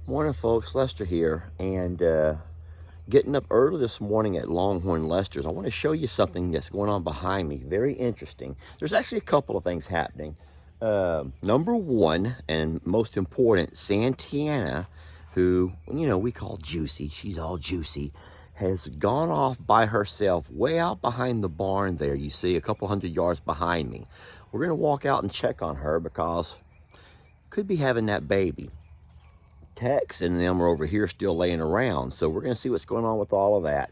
Morning, folks. Lester here, and getting up early this morning at Longhorn Lester's. I want to show you something that's going on behind me. Very interesting. There's actually a couple of things happening. Number one, and most important, Santianna, who we call Juicy. She's all juicy. Has gone off by herself way out behind the barn there. You see, a couple hundred yards behind me. We're going to walk out and check on her because could be having that baby. Tex and them are over here still laying around, so we're going to see what's going on with all of that.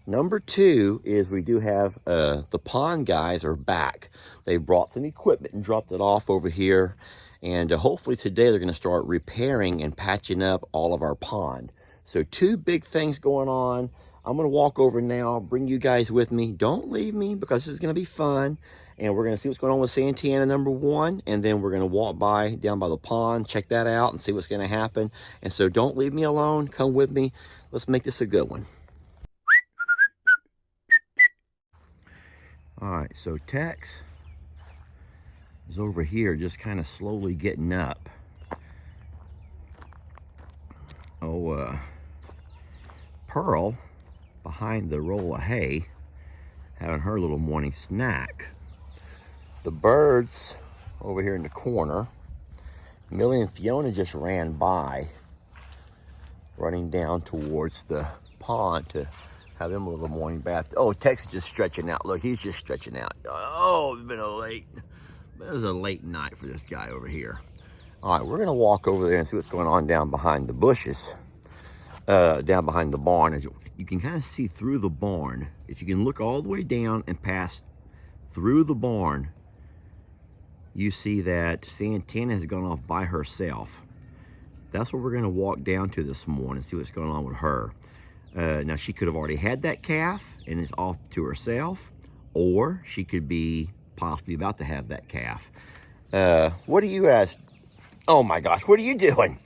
Number two is we do have the pond guys are back. They brought some equipment and dropped it off over here, and hopefully today they're going to start repairing and patching up all of our pond. So two big things going on. I'm going to walk over now, bring you guys with me. Don't leave me because this is going to be fun. And we're going to see what's going on with Santianna, number one. And then we're going to walk down by the pond, check that out, and see what's going to happen. And so don't leave me alone. Come with me. Let's make this a good one. All right, so Tex is over here just kind of slowly getting up. Pearl behind the roll of hay, having her little morning snack. The birds over here in the corner. Millie and Fiona just ran by, running down towards the pond to have them a little morning bath. Oh, Tex is just stretching out. Look, he's just stretching out. Oh, it was a late night for this guy over here. All right, we're gonna walk over there and see what's going on down behind the bushes, down behind the barn. As you can kind of see through the barn. If you can look all the way down and pass through the barn, you see that Santianna has gone off by herself. That's what we're going to walk down to this morning, see what's going on with her. Now, she could have already had that calf and is off to herself, or she could be possibly about to have that calf. What do you guys? Oh my gosh, what are you doing?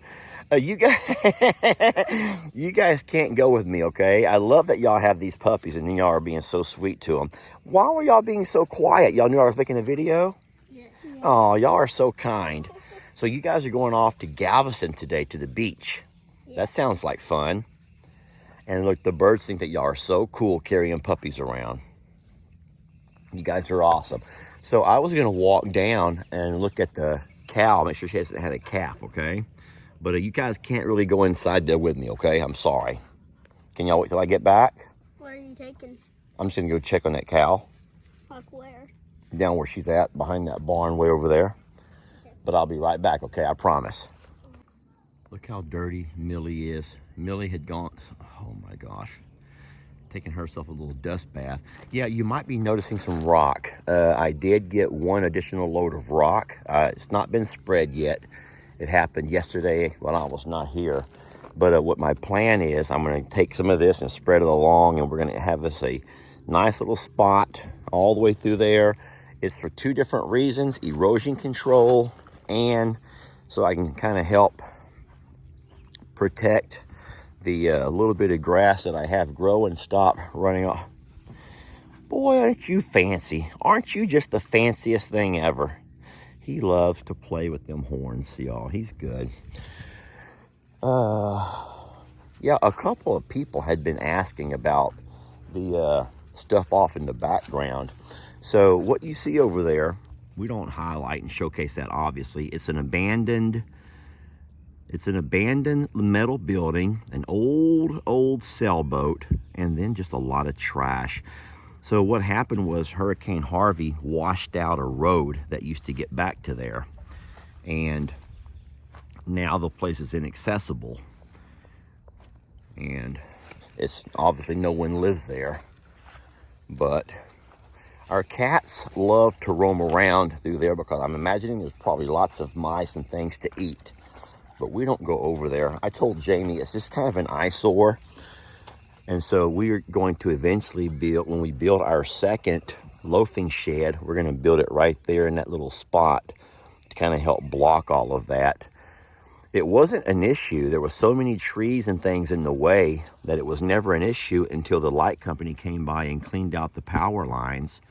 You guys, you guys can't go with me, okay? I love that y'all have these puppies and y'all are being so sweet to them. Why were y'all being so quiet? Y'all knew I was making a video? Oh, y'all are so kind. So you guys are going off to Galveston today to the beach. Yeah. That sounds like fun. And look, the birds think that y'all are so cool carrying puppies around. You guys are awesome. So I was going to walk down and look at the cow, make sure she hasn't had a calf, okay? But you guys can't really go inside there with me, okay? I'm sorry. Can y'all wait till I get back? Where are you taking? I'm just going to go check on that cow. Like where? Down where she's at, behind that barn way over there. Okay. But I'll be right back, okay? I promise. Look how dirty Millie is. Millie had gone, oh my gosh, taking herself a little dust bath. Yeah, you might be noticing some rock. I did get one additional load of rock. It's not been spread yet. It happened yesterday when I was not here. But what my plan is, I'm going to take some of this and spread it along, and we're going to have this a nice little spot all the way through there. It's for two different reasons: erosion control, and so I can kind of help protect the little bit of grass that I have grow and stop running off. Boy, aren't you fancy? Aren't you just the fanciest thing ever? He loves to play with them horns, y'all. He's good. Yeah, a couple of people had been asking about the stuff off in the background. So what you see over there, we don't highlight and showcase that, obviously. It's an abandoned metal building, an old sailboat, and then just a lot of trash. So what happened was Hurricane Harvey washed out a road that used to get back to there. And now the place is inaccessible. And it's obviously no one lives there. But our cats love to roam around through there because I'm imagining there's probably lots of mice and things to eat. But we don't go over there. I told Jamie it's just kind of an eyesore. And so we're going to eventually build, when we build our second loafing shed, we're going to build it right there in that little spot to kind of help block all of that. It wasn't an issue. There were so many trees and things in the way that it was never an issue until the light company came by and cleaned out the power lines.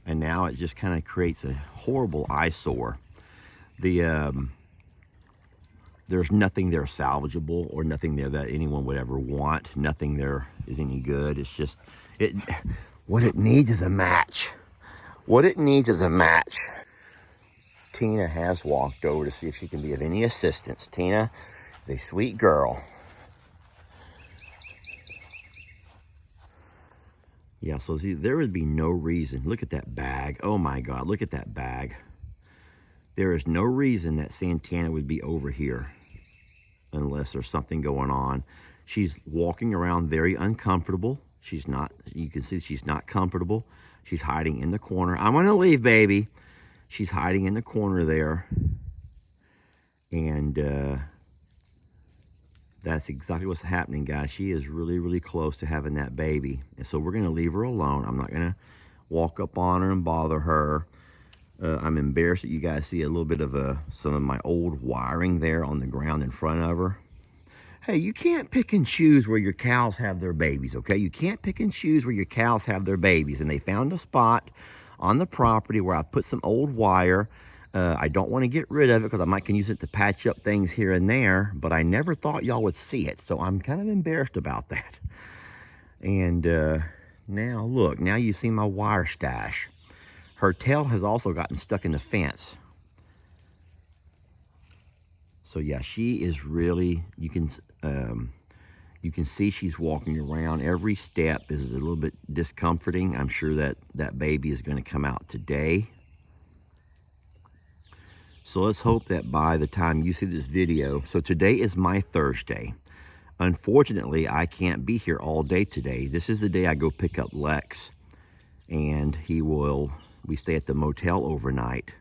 And now it just kind of creates a horrible eyesore. The there's nothing there salvageable or nothing there that anyone would ever want. Nothing there is any good. It's just, what it needs is a match. What it needs is a match. Tina has walked over to see if she can be of any assistance. Tina is a sweet girl. Yeah, so see, there would be no reason. Look at that bag. Oh my God, look at that bag. There is no reason that Santianna would be over here unless there's something going on. She's walking around very uncomfortable. She's not, you can see she's not comfortable. She's hiding in the corner. I'm gonna leave, baby. She's hiding in the corner there. And that's exactly what's happening, guys. She is really, really close to having that baby. And so we're gonna leave her alone. I'm not gonna walk up on her and bother her. I'm embarrassed that you guys see a little bit of some of my old wiring there on the ground in front of her. Hey, you can't pick and choose where your cows have their babies, okay? You can't pick and choose where your cows have their babies. And they found a spot on the property where I put some old wire. I don't want to get rid of it because I might can use it to patch up things here and there, but I never thought y'all would see it. So I'm kind of embarrassed about that. And now look, now you see my wire stash. Her tail has also gotten stuck in the fence. So yeah, she is really, you can see she's walking around. Every step is a little bit discomforting. I'm sure that that baby is going to come out today. So let's hope that by the time you see this video, so today is my Thursday. Unfortunately, I can't be here all day today. This is the day I go pick up Lex, and we stay at the motel overnight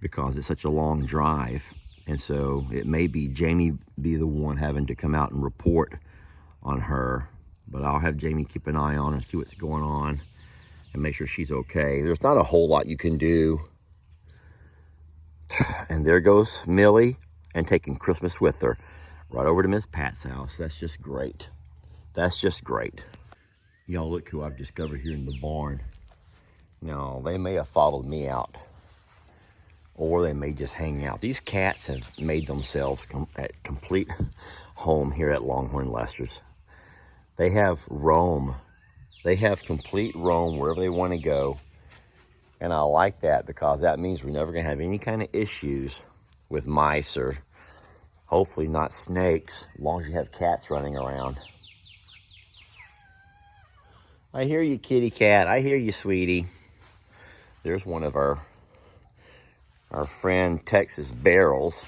because it's such a long drive. And so it may be Jamie be the one having to come out and report on her, but I'll have Jamie keep an eye on her, see what's going on, and make sure she's okay. There's not a whole lot you can do. And there goes Millie and taking Christmas with her right over to Miss Pat's house. That's just great. That's just great. Y'all look who I've discovered here in the barn. Now, they may have followed me out, or they may just hang out. These cats have made themselves a complete home here at Longhorn Lester's. They have roam. They have complete roam wherever they want to go. And I like that because that means we're never going to have any kind of issues with mice or hopefully not snakes, as long as you have cats running around. I hear you, kitty cat. I hear you, sweetie. There's one of our friend Texas barrels.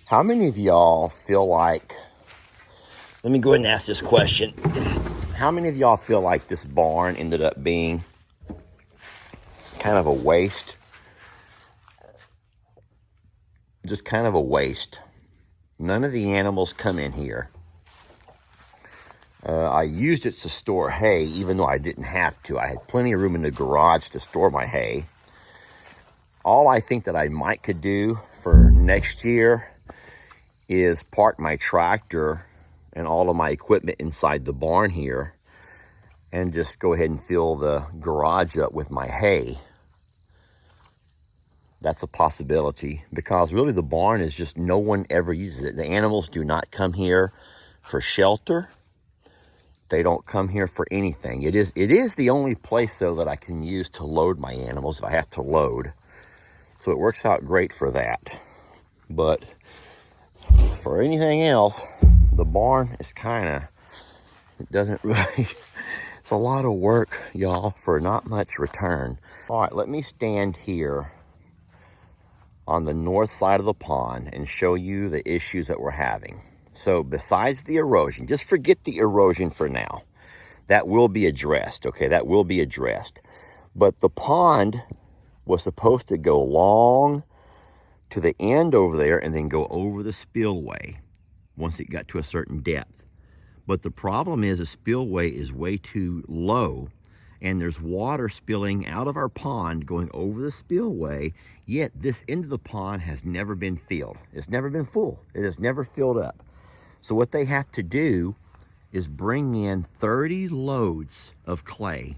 How many of y'all feel like, let me go ahead and ask this question. How many of y'all feel like this barn ended up being kind of a waste? Just kind of a waste. None of the animals come in here. I used it to store hay, even though I didn't have to. I had plenty of room in the garage to store my hay. All I think that I might could do for next year is park my tractor and all of my equipment inside the barn here and just go ahead and fill the garage up with my hay. That's a possibility because really the barn is just, no one ever uses it. The animals do not come here for shelter. They don't come here for anything. It is the only place though that I can use to load my animals if I have to load. So it works out great for that. But for anything else, the barn is it doesn't really, it's a lot of work, y'all, for not much return. All right, let me stand here on the north side of the pond and show you the issues that we're having. So besides the erosion, just forget the erosion for now. That will be addressed, okay? That will be addressed. But the pond was supposed to go long to the end over there and then go over the spillway once it got to a certain depth. But the problem is the spillway is way too low and there's water spilling out of our pond going over the spillway, yet this end of the pond has never been filled. It's never been full. It has never filled up. So what they have to do is bring in 30 loads of clay,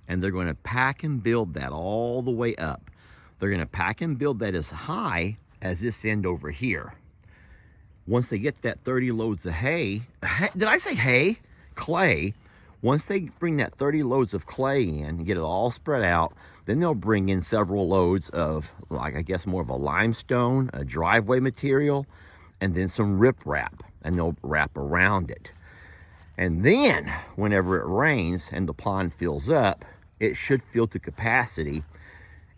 and they're going to pack and build that all the way up. They're going to pack and build that as high as this end over here. Once they get that 30 loads of hay, did I say hay? Clay. Once they bring that 30 loads of clay in and get it all spread out, then they'll bring in several loads of, like, I guess more of a limestone, a driveway material, and then some riprap, and they'll wrap around it. And then, whenever it rains and the pond fills up, it should fill to capacity.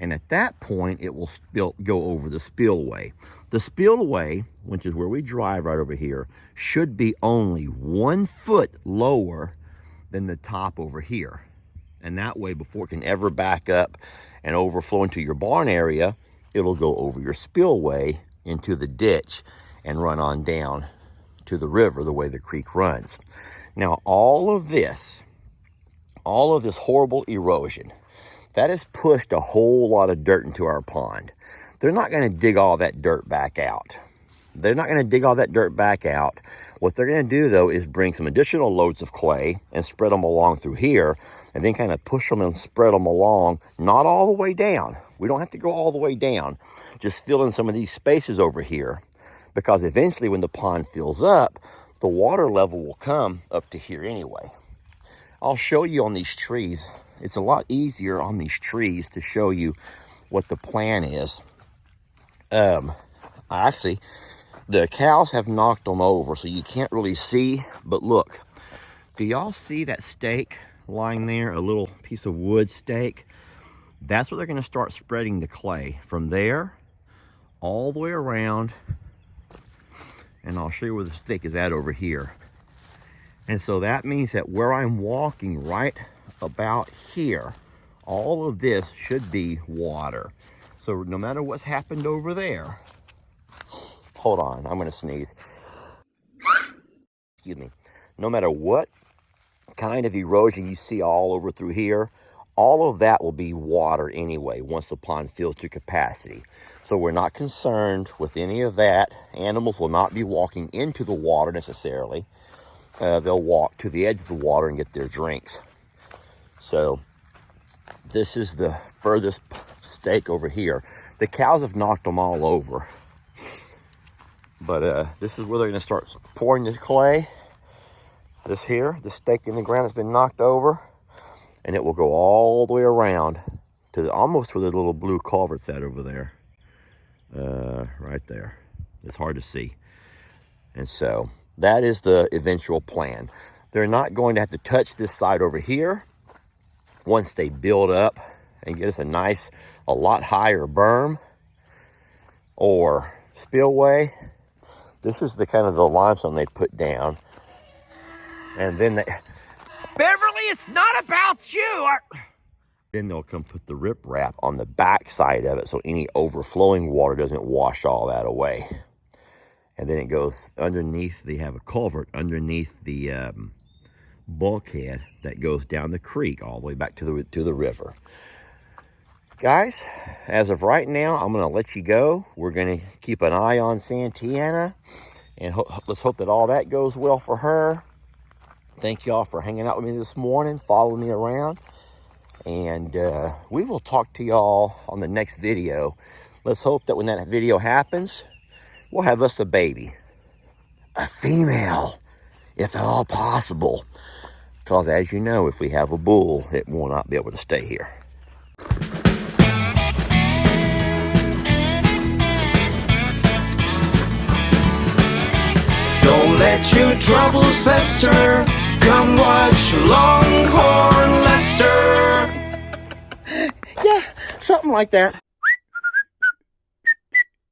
And at that point, it will go over the spillway. The spillway, which is where we drive right over here, should be only 1 foot lower than the top over here. And that way, before it can ever back up and overflow into your barn area, it'll go over your spillway into the ditch and run on down to the river the way the creek runs. Now, all of this horrible erosion, that has pushed a whole lot of dirt into our pond. They're not going to dig all that dirt back out. What they're going to do, though, is bring some additional loads of clay and spread them along through here, and then kind of push them and spread them along, not all the way down. We don't have to go all the way down. Just fill in some of these spaces over here, because eventually when the pond fills up, the water level will come up to here anyway. I'll show you on these trees. It's a lot easier on these trees to show you what the plan is. Actually, the cows have knocked them over, so you can't really see, but look, do y'all see that stake lying there, a little piece of wood stake? That's where they're going to start spreading the clay, from there all the way around, and I'll show you where the stake is at over here. And so that means that where I'm walking right about here, all of this should be water. So no matter what's happened over there, hold on, I'm gonna sneeze. Excuse me. No matter what kind of erosion you see all over through here, all of that will be water anyway once the pond fills to capacity. So we're not concerned with any of that. Animals will not be walking into the water necessarily. They'll walk to the edge of the water and get their drinks. So this is the furthest stake over here. The cows have knocked them all over. But this is where they're going to start pouring the clay. This stake in the ground has been knocked over. And it will go all the way around to almost where the little blue culvert's at over there. Right there. It's hard to see. And so that is the eventual plan. They're not going to have to touch this side over here. Once they build up and get us a lot higher berm or spillway, this is the kind of the limestone they put down. And then Beverly, it's not about you. Then they'll come put the riprap on the back side of it, so any overflowing water doesn't wash all that away. And then it goes underneath. They have a culvert underneath the bulkhead that goes down the creek all the way back to the river. Guys, as of right now, I'm going to let you go. We're going to keep an eye on Santianna, and let's hope that all that goes well for her. Thank y'all for hanging out with me this morning, following me around, and we will talk to y'all on the next video. Let's hope that when that video happens, we'll have us a baby, a female, if at all possible. Because as you know, if we have a bull, it will not be able to stay here. Don't let your troubles fester. Come watch Longhorn Lester. Yeah, something like that.